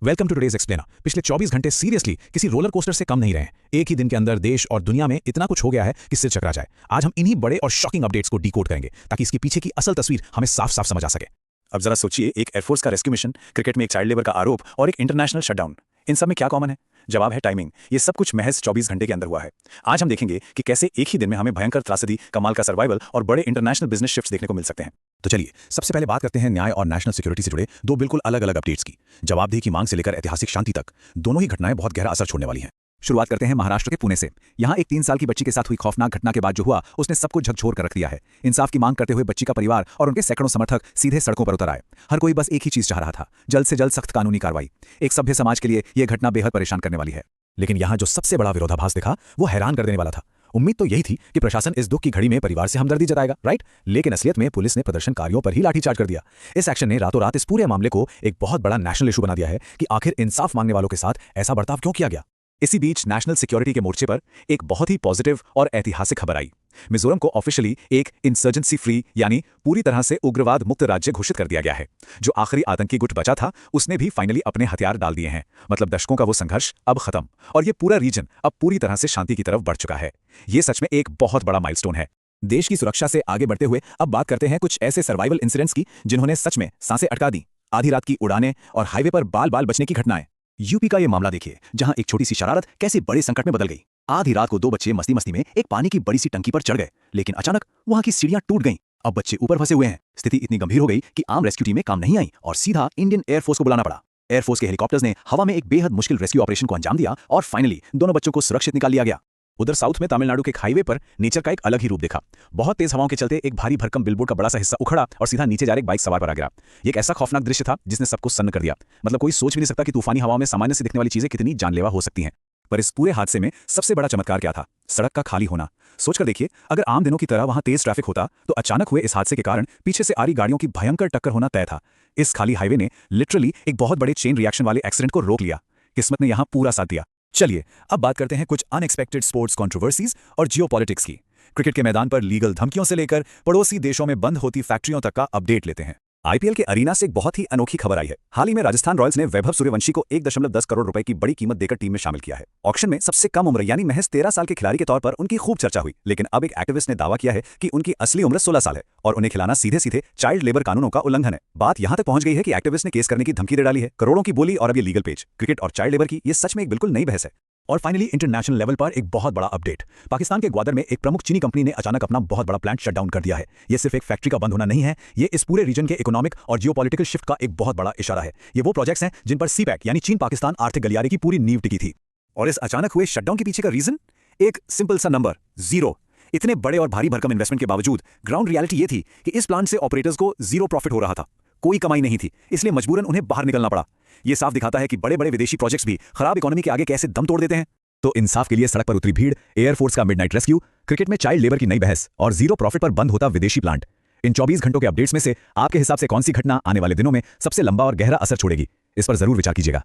Welcome to today's explainer. पिछले 24 घंटे seriously किसी रोलर कोस्टर से कम नहीं रहे हैं। एक ही दिन के अंदर देश और दुनिया में इतना कुछ हो गया है कि सिर चकरा जाए। आज हम इन्हीं बड़े और शॉकिंग अपडेट्स को डीकोड करेंगे ताकि इसके पीछे की असल तस्वीर हमें साफ साफ समझ आ सके। अब जरा सोचिए, एक एयरफोर्स का रेस्क्यू मिशन, क्रिकेट में एक चाइल्ड लेबर का आरोप और एक इंटरनेशनल शटडाउन, इन सब में क्या कॉमन है? जवाब है टाइमिंग। ये सब कुछ महज 24 घंटे के अंदर हुआ है। आज हम देखेंगे कि कैसे एक ही दिन में हमें भयंकर त्रासदी, कमाल का सर्वाइवल और बड़े इंटरनेशनल बिजनेस शिफ्ट्स देखने को मिल सकते हैं। तो चलिए सबसे पहले बात करते हैं न्याय और नेशनल सिक्योरिटी से जुड़े दो बिल्कुल अलग अलग अपडेट्स की। जवाबदेही की मांग से लेकर ऐतिहासिक शांति तक दोनों ही घटनाएं बहुत गहरा असर छोड़ने वाली हैं। शुरुआत करते हैं महाराष्ट्र के पुणे से। यहाँ एक 3 साल की बच्ची के साथ हुई खौफनाक घटना के बाद जो हुआ उसने सबको झकझोर कर रख दिया है। इंसाफ की मांग करते हुए बच्ची का परिवार और उनके सैकड़ों समर्थक सीधे सड़कों पर उतर आए। हर कोई बस एक ही चीज चाह रहा था, जल्द से जल्द सख्त कानूनी कार्रवाई। एक सभ्य समाज के लिए यह घटना बेहद परेशान करने वाली है। लेकिन यहाँ जो सबसे बड़ा विरोधाभास दिखा वो हैरान कर देने वाला था। उम्मीद तो यही थी कि प्रशासन इस दुख की घड़ी में परिवार से हमदर्दी जताएगा, राइट? लेकिन असलियत में पुलिस ने प्रदर्शनकारियों पर ही लाठीचार्ज कर दिया। इस एक्शन ने रातों रात इस पूरे मामले को एक बहुत बड़ा नेशनल इशू बना दिया है कि आखिर इंसाफ मांगने वालों के साथ ऐसा बर्ताव क्यों किया गया। इसी बीच नेशनल सिक्योरिटी के मोर्चे पर एक बहुत ही पॉजिटिव और ऐतिहासिक खबर आई। मिजोरम को ऑफिशियली एक इंसर्जेंसी फ्री यानी पूरी तरह से उग्रवाद मुक्त राज्य घोषित कर दिया गया है। जो आखिरी आतंकी गुट बचा था उसने भी फाइनली अपने हथियार डाल दिए हैं। मतलब दशकों का वो संघर्ष अब खत्म और ये पूरा रीजन अब पूरी तरह से शांति की तरफ बढ़ चुका है। ये सच में एक बहुत बड़ा माइलस्टोन है। देश की सुरक्षा से आगे बढ़ते हुए अब बात करते हैं कुछ ऐसे सर्वाइवल इंसिडेंट्स की जिन्होंने सच में सांसें अटका दी। आधी रात की उड़ानें और हाईवे पर बाल बाल बचने की घटनाएं। यूपी का ये मामला देखिए, जहां एक छोटी सी शरारत कैसे बड़े संकट में बदल गई। आधी रात को 2 बच्चे मस्ती मस्ती में एक पानी की बड़ी सी टंकी पर चढ़ गए, लेकिन अचानक वहां की सीढ़ियां टूट गईं। अब बच्चे ऊपर फंसे हुए हैं। स्थिति इतनी गंभीर हो गई कि आम रेस्क्यू टीमें काम नहीं आई और सीधा इंडियन एयरफोर्स को बुलाना पड़ा। एयरफोर्स के हेलीकॉप्टर्स ने हवा में एक बेहद मुश्किल रेस्क्यू ऑपरेशन को अंजाम दिया और फाइनली दोनों बच्चों को सुरक्षित निकाल लिया गया। उधर साउथ में तमिलनाडु के एक हाईवे पर नेचर का एक अलग ही रूप देखा। बहुत तेज हवाओं के चलते एक भारी भरकम बिलबोर्ड का बड़ा सा हिस्सा उखड़ा और सीधा नीचे जा रहे एक बाइक सवार पर आ गिरा। ये एक ऐसा खौफनाक दृश्य था जिसने सबको सन्न कर दिया। मतलब कोई सोच भी नहीं सकता कि तूफानी हवाओं में सामान्य से दिखने वाली चीजें कितनी जानलेवा हो सकती हैं। पर इस पूरे हादसे में सबसे बड़ा चमत्कार क्या था? सड़क का खाली होना। सोचकर देखिए, अगर आम दिनों की तरह वहां तेज ट्रैफिक होता तो अचानक हुए इस हादसे के कारण पीछे से आ रही गाड़ियों की भयंकर टक्कर होना तय था। इस खाली हाईवे ने लिटरली एक बहुत बड़े चेन रिएक्शन वाले एक्सीडेंट को रोक लिया। किस्मत ने यहां पूरा साथ दिया। चलिए अब बात करते हैं कुछ अनएक्सपेक्टेड स्पोर्ट्स कंट्रोवर्सीज और जियोपॉलिटिक्स की। क्रिकेट के मैदान पर लीगल धमकियों से लेकर पड़ोसी देशों में बंद होती फैक्ट्रियों तक का अपडेट लेते हैं। आईपीएल के अरीना से एक बहुत ही अनोखी खबर आई है। हाल ही में राजस्थान रॉयल्स ने वैभव सूर्यवंशी को 1.10 करोड़ रुपए की बड़ी कीमत देकर टीम में शामिल किया है। ऑक्शन में सबसे कम उम्र यानी महज 13 साल के खिलाड़ी के तौर पर उनकी खूब चर्चा हुई। लेकिन अब एक एक्टिविस्ट ने दावा किया है कि उनकी असली उम्र 16 साल है और उन्हें खिलाना सीधे सीधे चाइल्ड लेबर कानूनों का उल्लंघन है। बात यहां तक पहुंच गई है कि एक्टिविस्ट ने केस करने की धमकी दे डाली है। करोड़ों की बोली और अब ये लीगल पेज। क्रिकेट और चाइल्ड लेबर की ये सच में एक बिल्कुल नई बहस है। और फाइनली इंटरनेशनल लेवल पर एक बहुत बड़ा अपडेट। पाकिस्तान के ग्वादर में एक प्रमुख चीनी कंपनी ने अचानक अपना बहुत बड़ा प्लांट शट डाउन कर दिया है। ये सिर्फ एक फैक्ट्री का बंद होना नहीं है, ये इस पूरे रीजन के इकोनॉमिक और जियोपॉलिटिकल शिफ्ट का एक बहुत बड़ा इशारा है। ये वो प्रोजेक्ट्स हैं जिन पर सीपैक यानी चीन पाकिस्तान आर्थिक गलियारे की पूरी नींव टिकी थी। और इस अचानक हुए शटडाउन के पीछे का रीजन एक सिंपल सा नंबर, 0। इतने बड़े और भारी भरकम इन्वेस्टमेंट के बावजूद ग्राउंड रियलिटी ये थी कि इस प्लांट से ऑपरेटर्स को 0 प्रॉफिट हो रहा था। कोई कमाई नहीं थी, इसलिए मजबूरन उन्हें बाहर निकलना पड़ा। ये साफ दिखाता है कि बड़े बड़े विदेशी प्रोजेक्ट्स भी खराब इकोनॉमी के आगे कैसे दम तोड़ देते हैं। तो इंसाफ के लिए सड़क पर उतरी भीड़, एयरफोर्स का मिडनाइट रेस्क्यू, क्रिकेट में चाइल्ड लेबर की नई बहस और 0 प्रॉफिट पर बंद होता विदेशी प्लांट। इन 24 घंटों के अपडेट्स में से आपके हिसाब से कौन सी घटना आने वाले दिनों में सबसे लंबा और गहरा असर छोड़ेगी? इस पर जरूर विचार कीजिएगा।